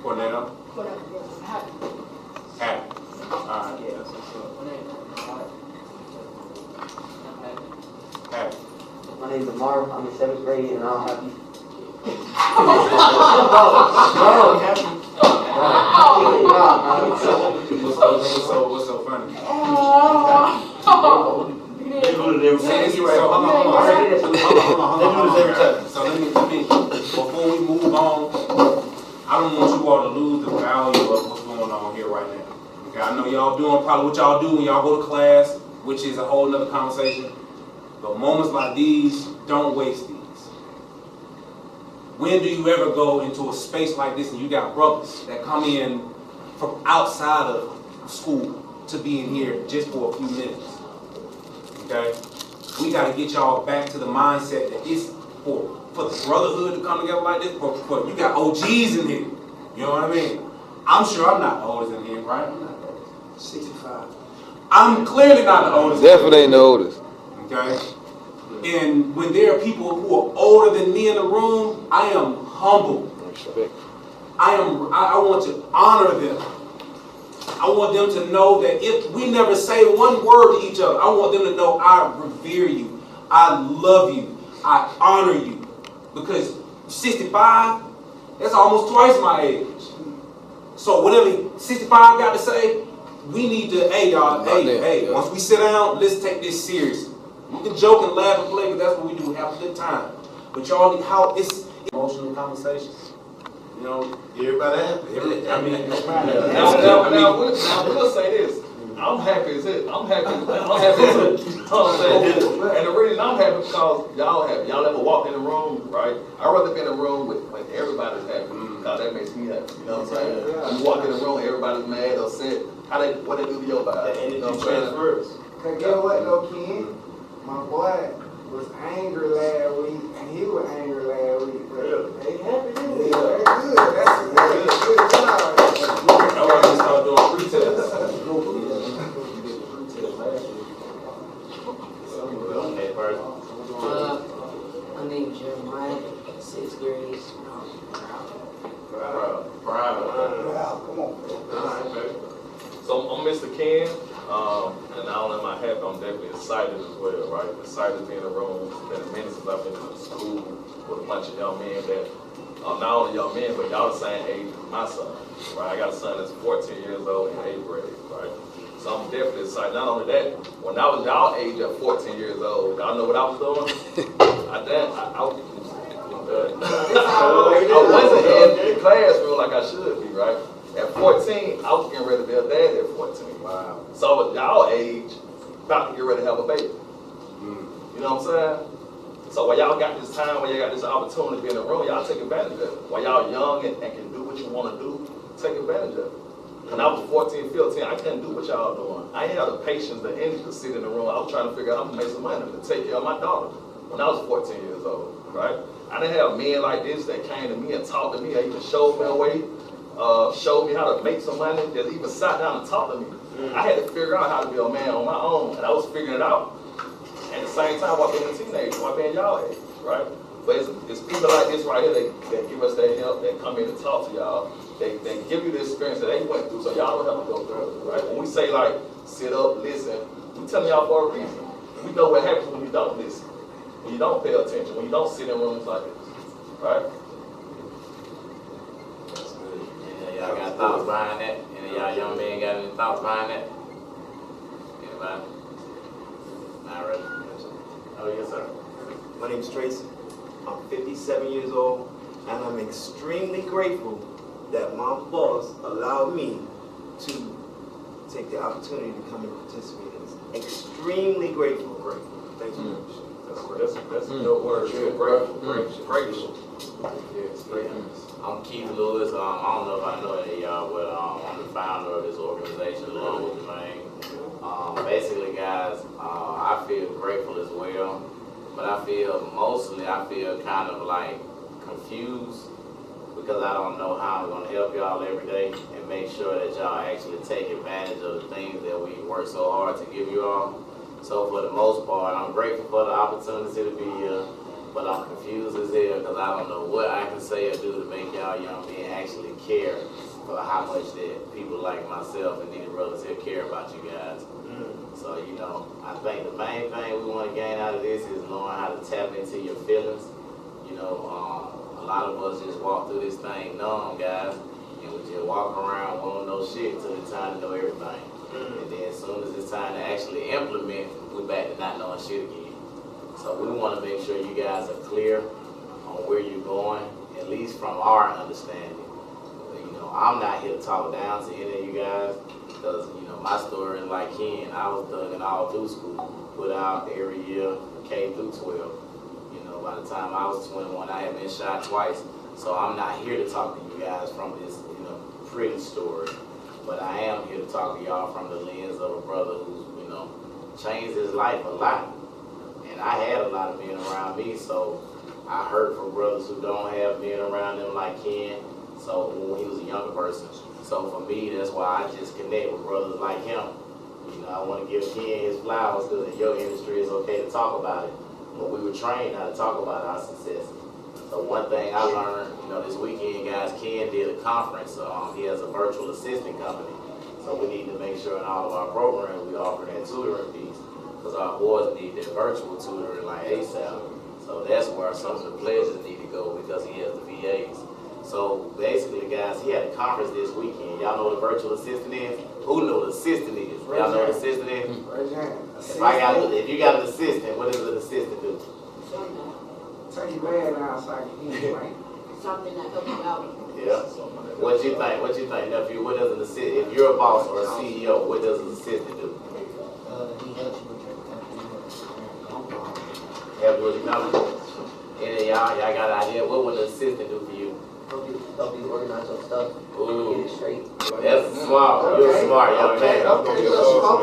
Cornell. Happy. Happy. Alright. Yeah, that's what's up. Happy. My name is Amar. I'm in 7th grade, and I'm happy. What's so funny? They do this every time. So let me, before we move on, I don't want you all to lose the value of what's going on here right now. Okay, I know y'all doing probably what y'all do when y'all go to class, which is a whole nother conversation. But moments like these, don't waste these. When do you ever go into a space like this and you got brothers that come in from outside of school to be in here just for a few minutes? Okay? We got to get y'all back to the mindset that it's for the brotherhood to come together like this. For you got OGs in here. You know what I mean? I'm sure I'm not the oldest in here, right? I'm not the oldest. 65. I'm clearly not the oldest. Definitely ain't the oldest. Okay? And when there are people who are older than me in the room, I am humble. Respect. I want to honor them. I want them to know that if we never say one word to each other, I want them to know I revere you, I love you, I honor you. Because 65, that's almost twice my age. So whatever 65 got to say, we need to, hey y'all, hey, once we sit down, let's take this seriously. We can joke and laugh and play, because that's what we do, have a good time. But y'all, how it's emotional conversation. You know, everybody happy. I mean, now, we'll say this. I'm happy as it. I'm happy. You know what I'm saying? And the reason I'm happy because y'all happy. Y'all ever walked in the room, right? I'd rather be in a room when everybody's happy because that makes me happy. You know what I'm saying? When you walk in the room, everybody's mad, upset. What they do to your body? The energy You know what I'm saying? transfers. Cause guess what though, Ken? My boy was angry last week, and he was angry last week. But they happy this week. That's good. That's a good job. I want to start doing pre-tests. Okay, first. My name is Jeremiah, 6th grade. Proud. Come on. So I'm Mr. Ken, and not only am I happy, I'm definitely excited as well, right? Excited to be in the room. It's been a minute since I've been in school with a bunch of young men that, not only young men, but y'all the same age as my son, right? I got a son that's 14 years old in 8th grade, right? So I'm definitely excited. Not only that, when I was y'all age at 14 years old, y'all know what I was doing? I wasn't in the classroom like I should be, right? At 14, I was getting ready to be a dad at 14. Wow. So at y'all age, about to get ready to have a baby. You know what I'm saying? So while y'all got this time, while y'all got this opportunity to be in the room, y'all take advantage of it. While y'all young and can do what you want to do, take advantage of it. When I was 14, 15, I couldn't do what y'all doing. I didn't have the patience, the energy to sit in the room. I was trying to figure out how to make some money to take care of my daughter when I was 14 years old, right? I didn't have men like this that came to me and talked to me, that even showed me a way, showed me how to make some money, that even sat down and talked to me. I had to figure out how to be a man on my own, and I was figuring it out. At the same time, while being a teenager, while being y'all age, right? But it's people like this right here that give us that help, that come in and talk to y'all. They give you the experience that they went through, so y'all don't have to go through it, right? When we say like, sit up, listen, we telling y'all for a reason. We know what happens when you don't listen, when you don't pay attention, when you don't sit in rooms like this, right? That's good. And y'all got thoughts behind that? And y'all young men got any thoughts behind that? Anybody? Not really? Oh, yes, sir. My name is Tracy. I'm 57 years old, and I'm extremely grateful that my boss allowed me to take the opportunity to come and participate in this. Extremely grateful. Thanks very much. That's a good word. Grateful. I'm Keith Lewis. I don't know if I know any of y'all, but I'm the founder of this organization along with Jermaine. Basically, guys, I feel grateful as well, but I feel kind of like confused because I don't know how I'm going to help y'all every day and make sure that y'all actually take advantage of the things that we work so hard to give you all. So for the most part, I'm grateful for the opportunity to be here. but I'm confused as hell because I don't know what I can say or do to make y'all young men actually care for how much that people like myself and these brothers here care about you guys. So, you know, I think the main thing we want to gain out of this is knowing how to tap into your feelings. You know, a lot of us just walk through this thing numb, guys, and we just walk around won't know shit until it's time to know everything. And then as soon as it's time to actually implement, we're back to not knowing shit again. So we want to make sure you guys are clear on where you're going, at least from our understanding. You know, I'm not here to talk down to any of you guys because, you know, my story is like Ken. I was thugging all through school, put out every year, K through 12. You know, by the time I was 21, I had been shot twice. So I'm not here to talk to you guys from this, you know, pretty story. But I am here to talk to y'all from the lens of a brother who's, you know, changed his life a lot. And I had a lot of men around me, so I heard from brothers who don't have men around them like Ken, so when he was a younger person. So for me, that's why I just connect with brothers like him. You know, I want to give Ken his flowers because in your industry it's okay to talk about it. But we were trained how to talk about our success. So one thing I learned, you know, this weekend, guys, Ken did a conference. He has a virtual assistant company. So we need to make sure in all of our programs we offer that tutoring piece because our boys need that virtual tutoring like ASAP. So that's where some of the pledges need to go because he has the VAs. So basically, guys, he had a conference this weekend. Y'all know what a virtual assistant is? Who knows what an assistant is? Y'all know what an assistant is? If you got an assistant, what does an assistant do? Take your man outside your ear, right? Something that helps you out. Yeah. What you think? What you think, nephew? What does an assistant? If you're a boss or a CEO, what does an assistant do? He helps you with your company. Help you with your company? Any of y'all got an idea? What would an assistant do for you? Help you organize your stuff. Ooh. Get it straight. That's smart. You're smart, young man.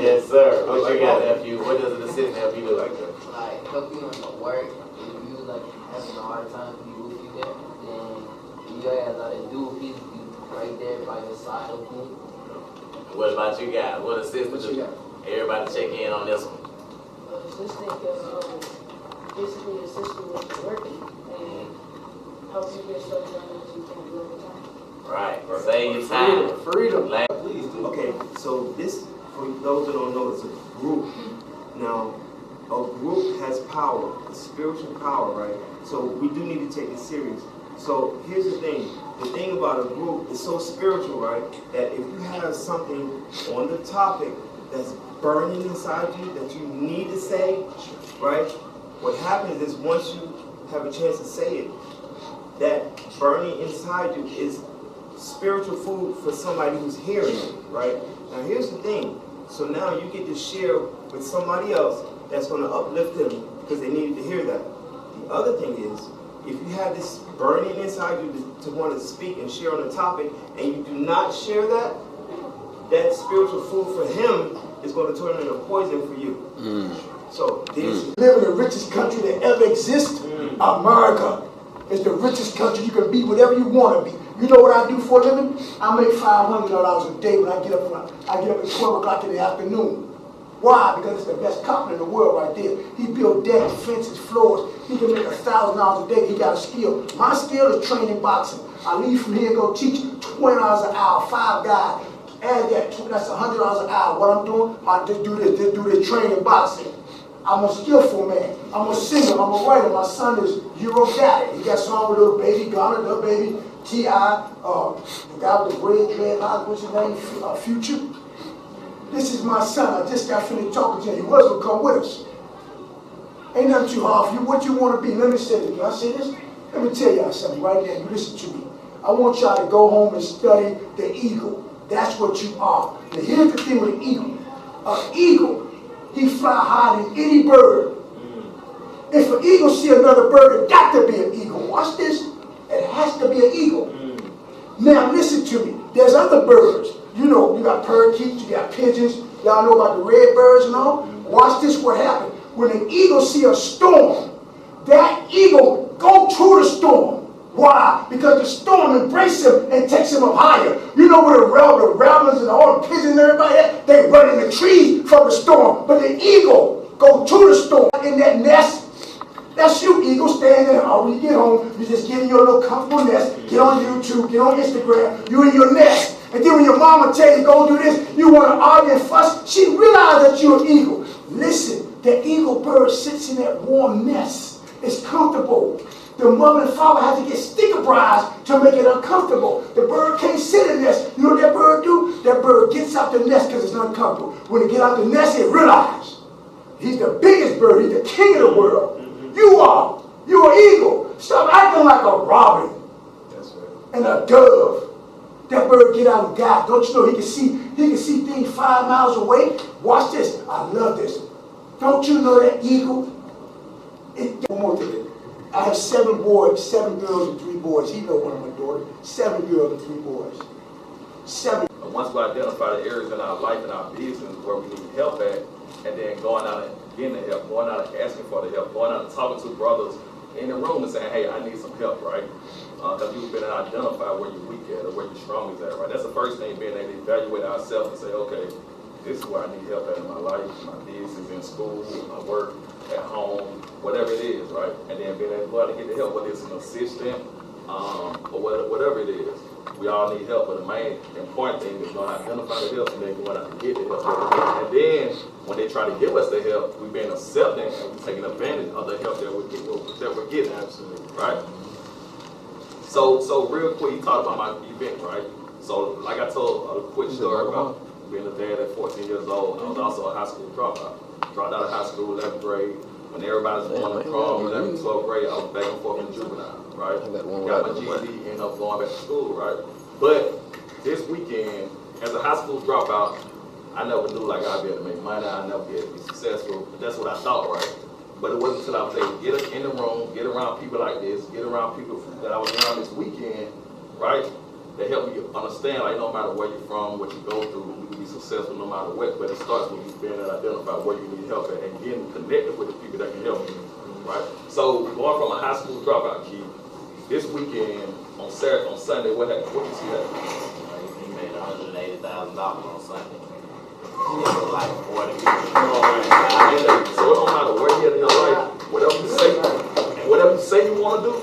Yes, sir. What you got, nephew? What does an assistant help you do? Like help you on your work. If you like having a hard time, he with you there. Then you guys gotta do he's right there by your side of you. What about you guys? What assistant do? Everybody check in on this one. Assistant can basically assist you with working and help you get stuff done that you can't do every time. Right. Save your time. Freedom. Please do. Okay, so this, for those that don't know, it's a group. Now, a group has power, a spiritual power, right? So we do need to take it serious. So here's the thing about a group is so spiritual, right? That if you have something on the topic that's burning inside you that you need to say, right? What happens is once you have a chance to say it, that burning inside you is spiritual food for somebody who's hearing it, right? Now here's the thing. So now you get to share with somebody else that's going to uplift them because they needed to hear that. The other thing is, if you have this burning inside you to want to speak and share on the topic, and you do not share that, that spiritual food for him is going to turn into poison for you. So this live in the richest country that ever exists. America is the richest country. You can be whatever you want to be. You know what I do for a living? I make $500 a day when I get up at 12 o'clock in the afternoon. Why? Because it's the best company in the world right there. He built decks, fences, floors. He can make $1,000 a day. He got a skill. My skill is training boxing. I leave from here and go teach $20 an hour, 5 guys. Add that, that's $100 an hour. What I'm doing, I just do this training boxing. I'm a skillful man. I'm a singer. I'm a writer. My son is Euro Daddy. He got a song with Little Baby, Ghana, Little Baby, T.I., the guy with the red dreadlocks, what's his name, Future. This is my son. I just got finished talking to him. He was going to come with us. Ain't nothing too hard for you. What you want to be? Let me say this. Can I say this? Let me tell y'all something right now. You listen to me. I want y'all to go home and study the eagle. That's what you are. Now here's the thing with an eagle. An eagle, he fly higher than any bird. If an eagle see another bird, it got to be an eagle. Watch this. It has to be an eagle. Now listen to me. There's other birds. You know, you got parakeets, you got pigeons. Y'all know about the red birds and all? Watch this, what happened. When an eagle see a storm, that eagle go through the storm. Why? Because the storm embraces him and takes him up higher. You know where the rattlers and all the pigeons and everybody at? They run in the trees from the storm. But the eagle go to the storm in that nest. That's you, Eagle, staying there. Or when you get home, you just get in your little comfortable nest, get on YouTube, get on Instagram, you in your nest. And then when your mama tell you go do this, you want to argue and fuss, she realized that you're an eagle. Listen, the eagle bird sits in that warm nest. It's comfortable. The mother and father have to get sticker bras to make it uncomfortable. The bird can't sit in the nest. You know what that bird do? That bird gets out the nest because it's uncomfortable. When it get out the nest, it realizes he's the biggest bird. He's the king of the world. You are. You're an eagle. Stop acting like a robin and a dove. That bird get out and die. Don't you know he can see things 5 miles away? Watch this. I love this. Don't you know that eagle? One more thing. I have 7 boys, 7 girls and 3 boys. He know one of my daughters. 7 girls and 3 boys. 7. Once we identify the areas in our life and our business where we need help at, and then going out and getting the help, going out and asking for the help, going out and talking to brothers in the room and saying, hey, I need some help, right? Because you've been able to identify where you're weak at or where you're strong at, right? That's the first thing, being able to evaluate ourselves and say, okay, this is where I need help at in my life, my business, in school, my work, at home, whatever it is, right? And then being able to go out and get the help, whether it's an assistant or whatever it is. We all need help, but the main important thing is going to identify the help and then going out and get the help. And then when they try to give us the help, we're being accepting and we're taking advantage of the help that we're getting. Absolutely. Right? So real quick, you talked about my event, right? So like I told a quick story about being a dad at 14 years old. I was also a high school dropout. Dropped out of high school, 11th grade. When everybody's going to prom, 11th, 12th grade, I was back and forth in juvenile, right? Got my GED, ended up going back to school, right? But this weekend, as a high school dropout, I never knew like I'd be able to make money, I'd never be able to be successful. But that's what I thought, right? But it wasn't until I was able to get in the room, get around people like this, get around people that I was around this weekend, right? That helped me understand, like, no matter where you're from, what you go through, you can be successful no matter what, but it starts with you being able to identify where you need help at and getting connected with the people that can help you, right? So, going from a high school dropout kid, this weekend, on Sunday, what happened? What did you see happen? He made $180,000 on Sunday. It was like 40 people. So, it don't matter where you're at in your life, whatever you say you want to do,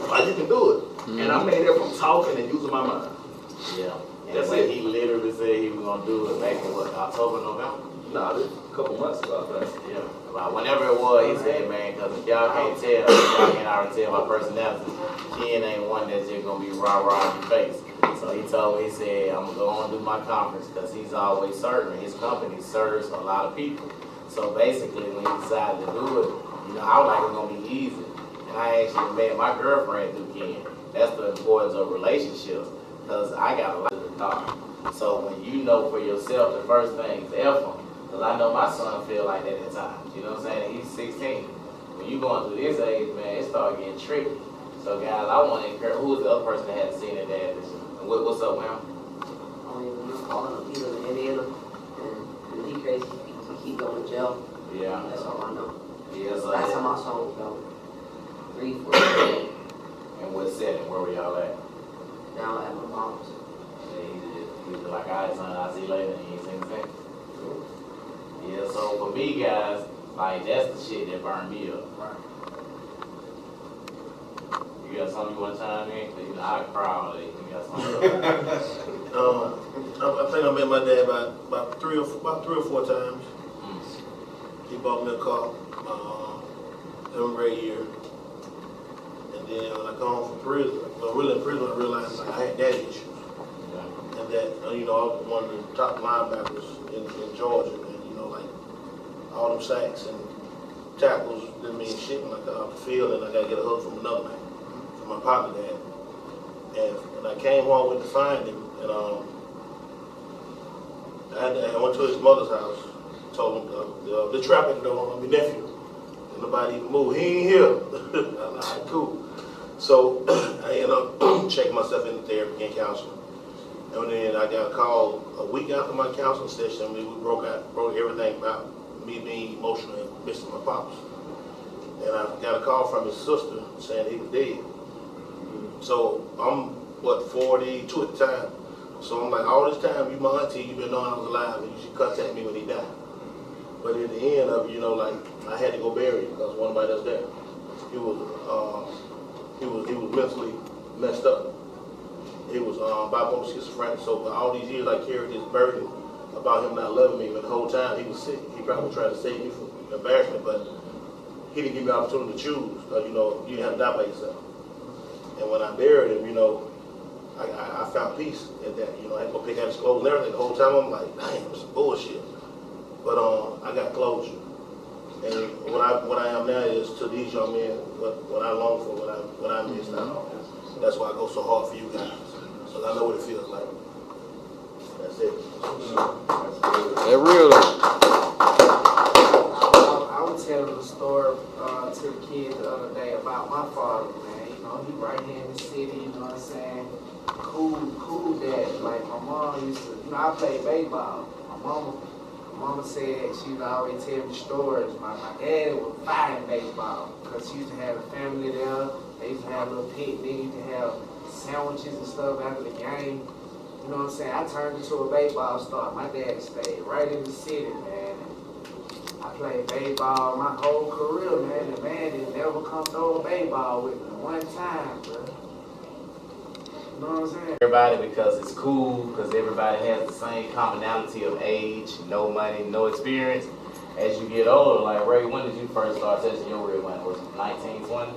like, you can do it. And I made it from talking and using my mind. Yeah. That's it. it. He literally said he was going to do it back in October, November? Nah, this a couple months ago, I think. Yeah. Like, whenever it was, he said, man, because if y'all can't tell, y'all can't already tell my personality, Ken ain't one that's just going to be rah-rah in your face. So he told me, he said, I'm going to go on and do my conference because he's always serving. His company serves a lot of people. So basically, when he decided to do it, you know, I was like, it's going to be easy. And I actually met my girlfriend through Ken. That's the importance of relationships, because I got a lot of thought. So when you know for yourself, the first thing is effort. Because I know my son feel like that at times. You know what I'm saying? He's 16. When you going through this age, man, it started getting tricky. So guys, I want to encourage, who was the other person that hadn't seen their dad this year? And what's up, man? I don't even know calling him. He was in Indiana, and he crazy. He keep going to jail. Yeah. That's all I know. Yeah, so Last time I saw him, about 3, 4 years. And what setting? Where were y'all at? Now at my mom's. He was like, all right, son, I'll see you later. And he ain't seen the thing. Yeah, so for me, guys, like, that's the shit that burned me up. Right. You got something you want to chime in? 'Cause, you know, I cry all day. You got something? I think I met my dad about three or four times. He bought me a car, 7th grade year. And then when I come home from prison, really in prison, I realized like, I had daddy issues. Yeah. And that, you know, I was one of the top linebackers in Georgia. And, you know, like, all them sacks and tackles didn't mean shit when I got off the field, and I got to get a hug from another man, from my partner dad. And when I came home, I went to find him, and I went to his mother's house, told him, the trap at the door, I'm my nephew. And nobody even moved. He ain't here. I'm like, cool. So I ended up checking myself into therapy and counseling. And then I got a call a week after my counseling session. We broke everything about me being emotional and missing my pops. And I got a call from his sister saying he was dead. So I'm, 42 at the time. So I'm like, all this time, you my auntie, you been knowing I was alive, and you should contact me when he died. But at the end of it, you know, like, I had to go bury him because one of my that's there. mentally messed up. He was bipolar schizophrenic, so for all these years I carried this burden about him not loving me, but the whole time he was sick. He probably tried to save me from embarrassment, but he didn't give me the opportunity to choose. You know, you didn't have to die by yourself. And when I buried him, you know, I found peace in that. You know, I had to go pick out his clothes and everything. The whole time I'm like, damn, it's some bullshit. But I got closure. And what I am now is to these young men what I long for, what I missed out on. That's why I go so hard for you guys. So I know what it feels like. That's it. They're real though. I was telling a story to the kids the other day about my father, man. You know, he right here in the city, you know what I'm saying? Cool dad. Like my mom used to, you know, I played baseball. My mama said she would always tell me stories. My dad was fine in baseball because she used to have a family there. They used to have a little picnic. They used to have sandwiches and stuff after the game. You know what I'm saying? I turned into a baseball star. My dad stayed right in the city, man. I played baseball my whole career, man. The man didn't never come throw a baseball with me one time, bro. You know what I'm saying? Everybody, because it's cool, because everybody has the same commonality of age, no money, no experience. As you get older, like Ray, when did you first start testing your real money? Was it 19, 20?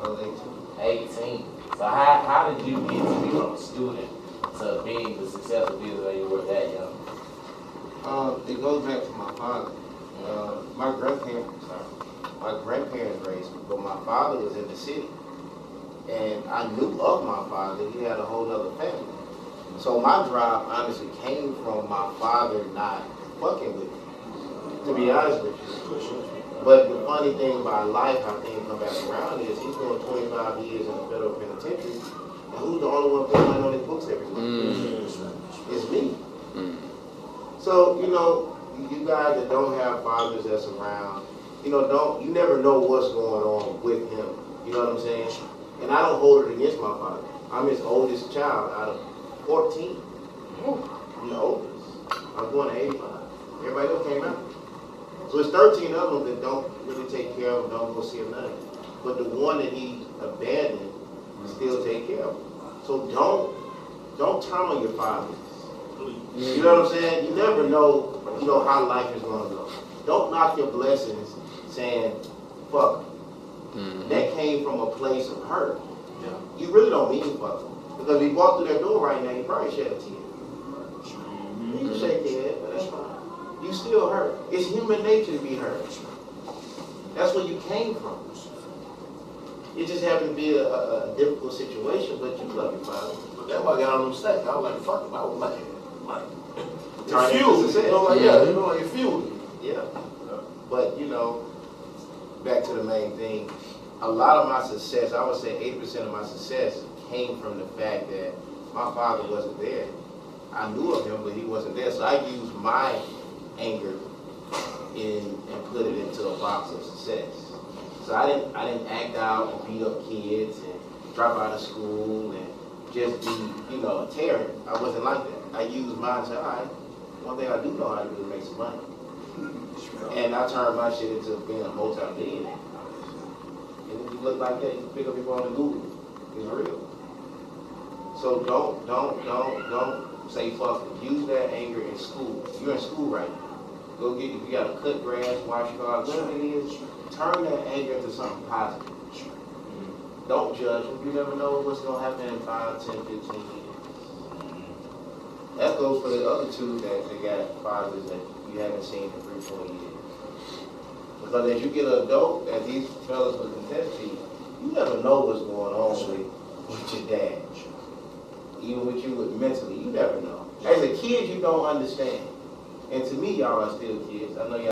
I was 18. So how did you get to be from a student to being the successful businessman you were that young? It goes back to my father. My grandparents raised me, but my father was in the city. And I knew of my father, he had a whole other family. So my drive honestly came from my father not fucking with me, to be honest with you. But the funny thing about life, I think, come back around is he's doing 25 years in the federal penitentiary, and who's the only one putting money on his books every month? It's me. So, you know, you guys that don't have fathers that's around, you know, you never know what's going on with him. You know what I'm saying? And I don't hold it against my father. I'm his oldest child out of 14. I'm the oldest. I'm going to 85. Everybody else came out. So it's 13 of them that don't really take care of him, don't go see him nothing. But the one that he abandoned, still take care of him. So don't turn on your fathers. You know what I'm saying? You never know, you know, how life is going to go. Don't knock your blessings saying, fuck. That came from a place of hurt. Yeah. You really don't mean fuck them. Because if you walk through that door right now, you probably shed a tear. You can shake your head, but that's fine. You still hurt. It's human nature to be hurt. That's where you came from. It just happened to be a difficult situation, but you love your father. But that's why I got on them stacks. I was like, fuck him. I was like Turn fueled. into success. You know, like, yeah, you know, like, you fueled. Yeah. But, you know, back to the main thing, a lot of my success, I would say 80% of my success came from the fact that my father wasn't there. I knew of him, but he wasn't there. So I used my anger and put it into a box of success. So I didn't act out and beat up kids and drop out of school and just be, you know, a terror. I wasn't like that. I used mine to say, all right, one thing I do know how to do is make some money. And I turned my shit into being a multi-millionaire. And if you look like that, you pick up your phone and Google. It's real. So don't say fuck it. Use that anger in school. You're in school right now. Go get, if you gotta cut grass, wash your car, whatever it is, turn that anger into something positive. Don't judge them. You never know what's gonna happen in 5, 10, 15 years. That goes for the other two that got fathers that you haven't seen in 3, 4 years. Because as you get an adult, as these fellas will contest to you, you never know what's going on with your dad. Even with you mentally, you never know. As a kid, you don't understand. And to me, y'all are still kids. I know y'all